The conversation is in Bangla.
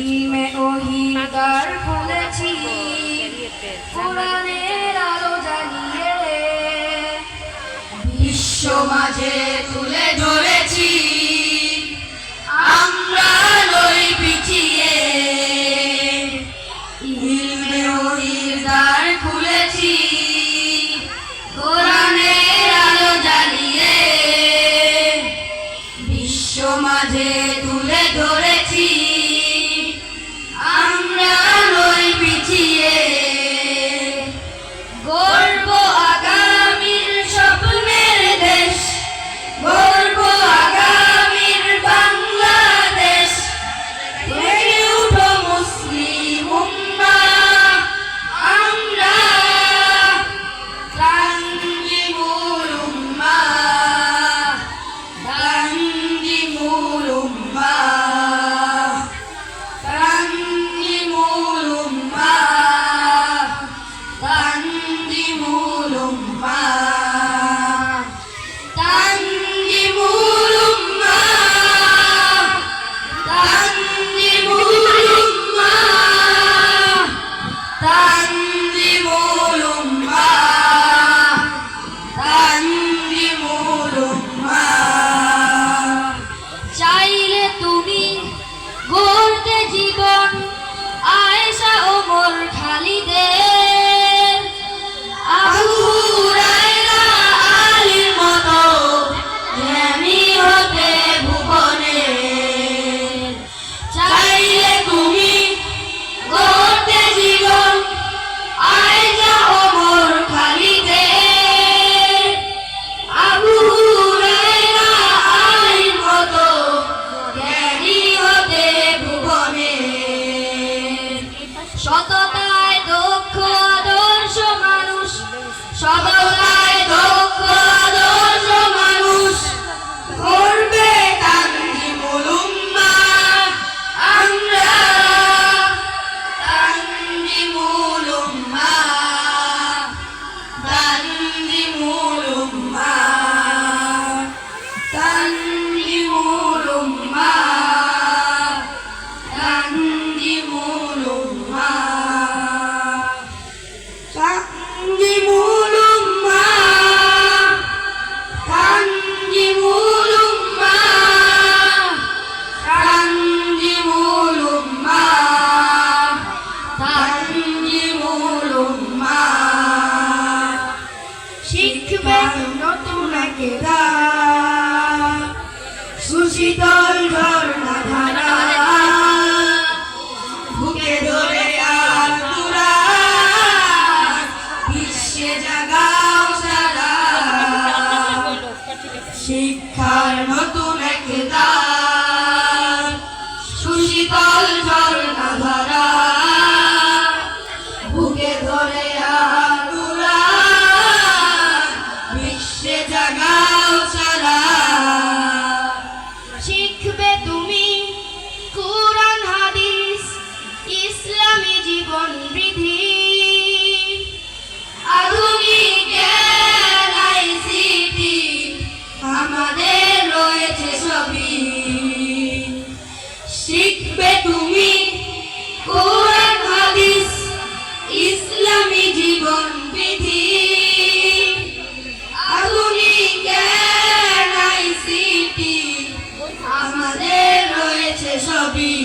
ইলমে ওহিদার খুলেছি কোরআনের আলো জ্বালিয়ে, বিশ্ব মাঝে তুলে ধরেছি আমরা নই পিছিয়ে। ইলমে ওহিদার খুলেছি কোরআনের আলো জ্বালিয়ে, বিশ্ব মাঝে তুলে ধরেছি আমরা নই পিছিয়ে। গর্ব আগামীর স্বপ্নের দেশ, গর্ব আগামীর বাংলাদেশ, জেগে উঠো মুসলিম উম্মাহ আমরা, তানজিমুল উম্মাহ, তানজিমুল উম্মাহ, তানজিমুল উম্মাহ, তানজিমুল উম্মাহ, তানজিমুল উম্মাহ, তানজিমুল উম্মাহ, তানজিমুল উম্মাহ, তানজিমুল উম্মাহ। চাইলে তুমি গড়তে জীবন আয়েশা ওমর খালিদের, আবু হুরায়রা আলীর মতো জ্ঞানী হতে ভুবনে। চাইলে তুমি গড়তে জীবন আয়েশা ওমর খালিদের, আবু হুরায়রা আলীর মতো জ্ঞানী হতে ভুবনে। সততায় দক্ষ আদর্শ মানুষ, সততায় দক্ষ আদর্শ মানুষ করবে তানজিমুল উম্মাহ আমরা, তানজিমুল উম্মাহ, তানজিমুল উম্মাহ, তানজিমুল উম্মাহ, তানজিমুল উম্মাহ, তানজিমুল উম্মাহ, তানজিমুল উম্মাহ, তানজিমুল উম্মাহ, তানজিমুল উম্মাহ। শিখবে নতুন এক রাত, সুশীতল ঝর্ণা ধারা, বুকে ধরে আকুরাত, বিশ্বে জাগাও সারা। শিক্ষার নতুন এক রাত, সুশীতল ঝর্ণা ধারা, বুকে ধরে আকুরাত, বিশ্বে জাগাও সারা। শিখবে তুমি কুরআন হাদিস, ইসলামী জীবন বিধি, আধুনিক জ্ঞান আইসিটি আমাদের রয়েছে সবই। শিখবে তুমি কুরআন হাদিস, ইসলামী জীবন বিধি, আধুনিক জ্ঞান আইসিটি আমাদের রয়েছে সবই।